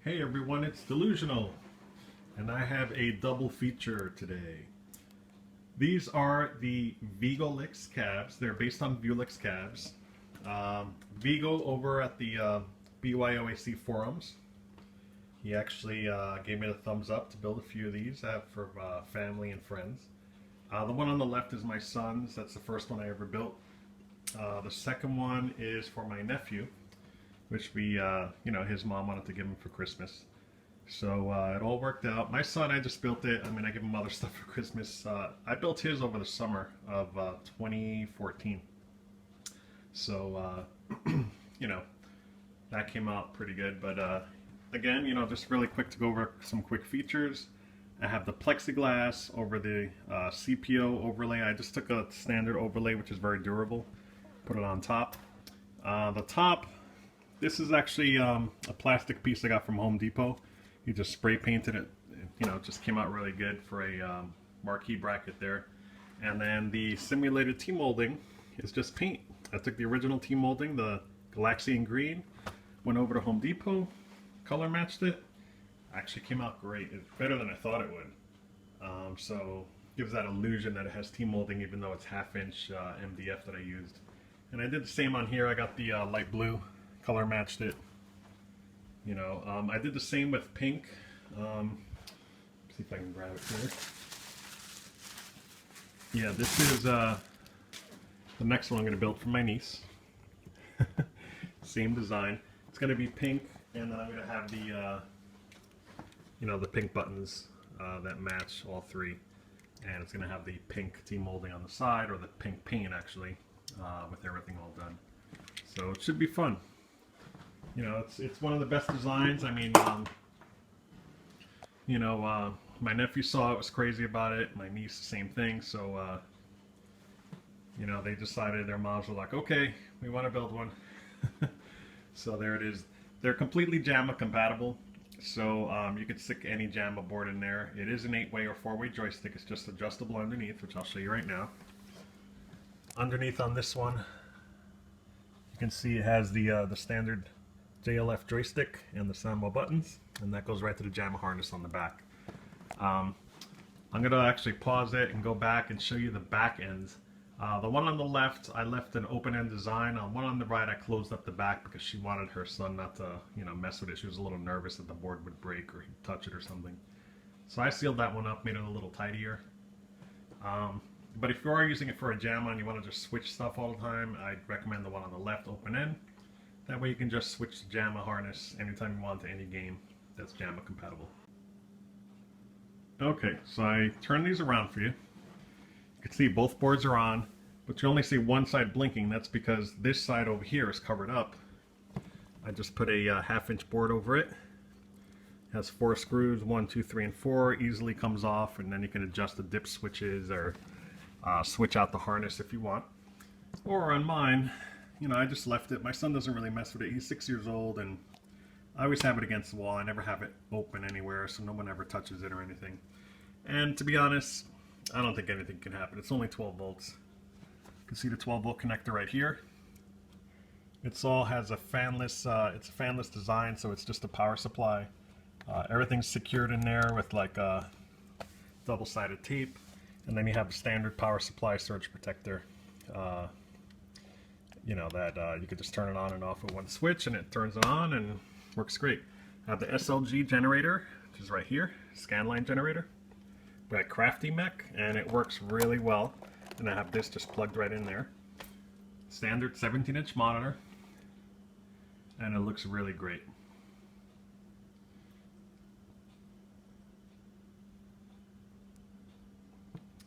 Hey everyone, it's DeLuSioNaL, and I have a double feature today. These are the Vigolix cabs. They're based on Vewlix cabs. Vigo over at the BYOAC forums, he actually gave me the thumbs up to build a few of these. I have for family and friends. The one on the left is my son's. That's the first one I ever built. The second one is for my nephew, which we, his mom wanted to give him for Christmas. So it all worked out. My son, I just built it. I mean, I give him other stuff for Christmas. I built his over the summer of 2014. So, that came out pretty good. But again, just really quick to go over some quick features. I have the plexiglass over the CPO overlay. I just took a standard overlay, which is very durable, put it on top. The top, this is actually a plastic piece I got from Home Depot. You just spray painted it. It just came out really good for a marquee bracket there. And then the simulated T-molding is just paint. I took the original T-molding, the Galaxian green, went over to Home Depot, color matched it. Actually came out great. It's better than I thought it would. So gives that illusion that it has T-molding even though it's half-inch MDF that I used. And I did the same on here. I got the light blue, color matched it. I did the same with pink. See if I can grab it here. Yeah, this is the next one I'm going to build for my niece. Same design. It's going to be pink, and then I'm going to have the the pink buttons that match all three, and it's going to have the pink T-molding on the side, or the pink paint actually, with everything all done. So it should be fun. It's one of the best designs. I mean, my nephew saw it, was crazy about it. My niece, the same thing. So, they decided, their moms were like, okay, we want to build one. So there it is. They're completely JAMA compatible. So you could stick any JAMA board in there. It is an 8-way or 4-way joystick. It's just adjustable underneath, which I'll show you right now. Underneath on this one, you can see it has the standard JLF joystick and the Sambo buttons, and that goes right to the JAMA harness on the back. I'm going to actually pause it and go back and show you the back ends. The one on the left, I left an open-end design. On one on the right, I closed up the back because she wanted her son not to, mess with it. She was a little nervous that the board would break or he'd touch it or something. So I sealed that one up, made it a little tidier. But if you are using it for a JAMA and you want to just switch stuff all the time, I'd recommend the one on the left, open-end. That way you can just switch the JAMA harness anytime you want to any game that's JAMA compatible. Okay, so I turn these around for you. You can see both boards are on, but you only see one side blinking. That's because this side over here is covered up. I just put a half-inch board over it. It has 4 screws, 1, 2, 3, and 4. Easily comes off, and then you can adjust the dip switches or switch out the harness if you want. Or on mine, I just left it. My son doesn't really mess with it. He's 6 years old, and I always have it against the wall. I never have it open anywhere, so no one ever touches it or anything. And to be honest, I don't think anything can happen. It's only 12 volts. You can see the 12-volt connector right here. It all has a fanless, it's a fanless design, so it's just a power supply. Everything's secured in there with like a double-sided tape, and then you have a standard power supply surge protector. That you could just turn it on and off with one switch, and it turns it on and works great. I have the SLG generator, which is right here, scan line generator. by Crafty Mech, and it works really well. And I have this just plugged right in there. Standard 17-inch monitor, and it looks really great.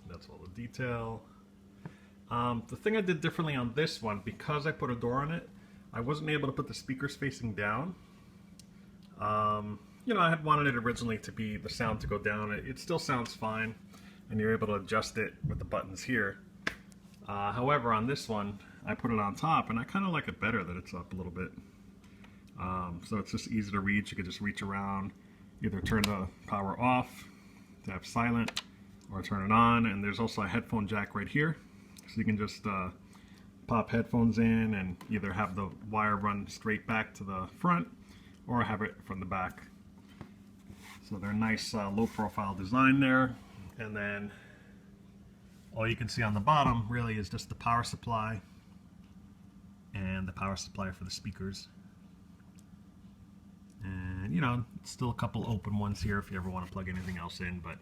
That's all the detail. The thing I did differently on this one, because I put a door on it, I wasn't able to put the speakers facing down. You know, I had wanted it originally to be the sound to go down. It still sounds fine, and you're able to adjust it with the buttons here. However, on this one, I put it on top, and I kind of like it better that it's up a little bit. So it's just easy to reach. You can just reach around, either turn the power off to have silent, or turn it on. And there's also a headphone jack right here, so you can just pop headphones in and either have the wire run straight back to the front or have it from the back. So they're nice low profile design there. And then all you can see on the bottom really is just the power supply and the power supply for the speakers. And you know, still a couple open ones here if you ever want to plug anything else in. But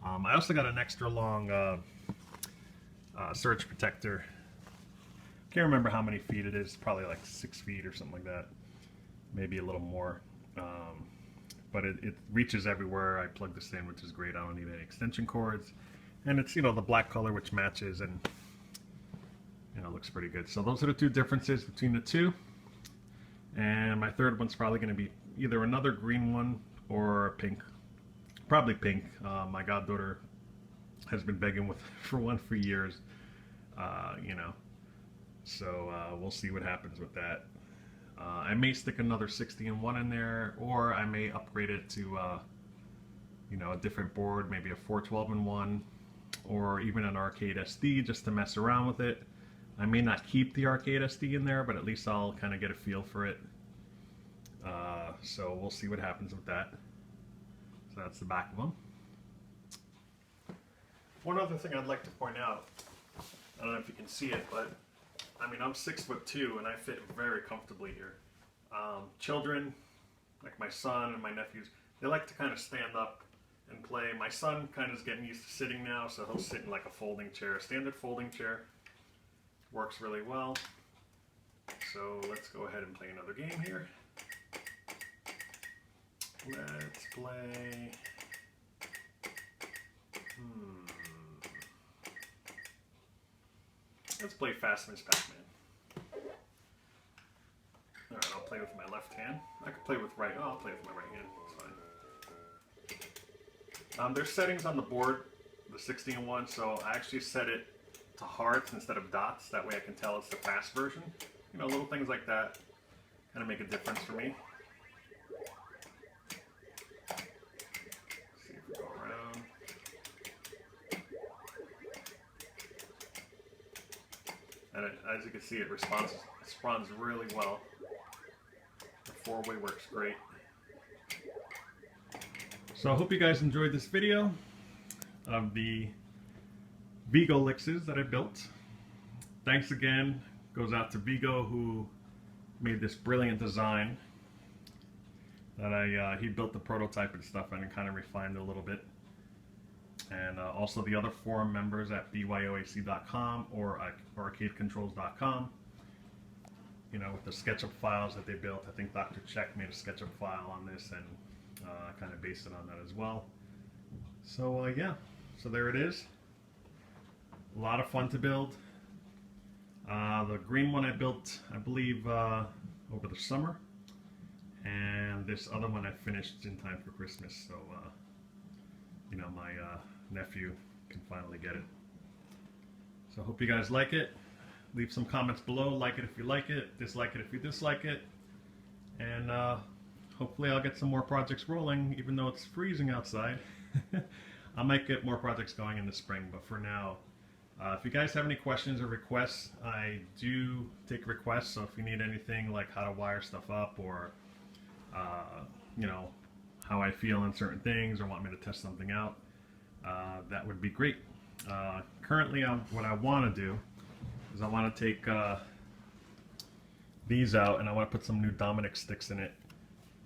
I also got an extra long surge protector. Can't remember how many feet it is, probably like 6 feet or something like that, maybe a little more. But it reaches everywhere. I plug this in, which is great. I don't need any extension cords, and it's, you know, the black color which matches, and you know, looks pretty good. So those are the two differences between the two. And my third one's probably going to be either another green one or pink. Probably pink. My goddaughter has been begging for one for years. You know, so we'll see what happens with that. I may stick another 60-in-1 in there, or I may upgrade it to you know, a different board, maybe a 412-in-1, or even an arcade SD just to mess around with it. I may not keep the arcade SD in there, but at least I'll kind of get a feel for it. So we'll see what happens with that. So that's the back of them. One other thing I'd like to point out, I don't know if you can see it, but I mean, I'm 6'2" and I fit very comfortably here. Children, like my son and my nephews, they like to kind of stand up and play. My son kind of is getting used to sitting now, so he'll sit in like a folding chair, a standard folding chair. Works really well. So let's go ahead and play another game here. Let's play. Let's play Fast Miss Pac-Man. Alright, I'll play with my left hand. I could play with right. Oh, I'll play with my right hand. It's fine. There's settings on the board, the 60-in-1, so I actually set it to hearts instead of dots. That way I can tell it's the fast version. You know, little things like that kind of make a difference for me. See if we go around. And as you can see, it responds really well. The four-way works great. So I hope you guys enjoyed this video of the Vigolixes that I built. Thanks again goes out to Vigo, who made this brilliant design that he built the prototype and stuff and kind of refined it a little bit. And also the other forum members at byoac.com or arcadecontrols.com. You know, with the SketchUp files that they built. I think Dr. Check made a SketchUp file on this and kind of based it on that as well. So yeah, so there it is. A lot of fun to build. The green one I built, I believe, over the summer. And this other one I finished in time for Christmas. So, you know, my nephew can finally get it. So I hope you guys like it. Leave some comments below. Like it if you like it. Dislike it if you dislike it. And hopefully I'll get some more projects rolling, even though it's freezing outside. I might get more projects going in the spring, but for now, if you guys have any questions or requests, I do take requests. So if you need anything like how to wire stuff up, or you know, how I feel on certain things, or want me to test something out, that would be great. Currently, what I want to do is I want to take these out, and I want to put some new Dominic sticks in it,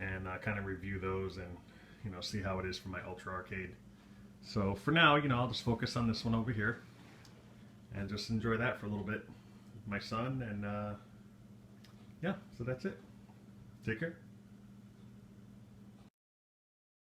and kind of review those, and you know, see how it is for my Ultra Arcade. So for now, you know, I'll just focus on this one over here and just enjoy that for a little bit with my son. And yeah, so that's it. Take care.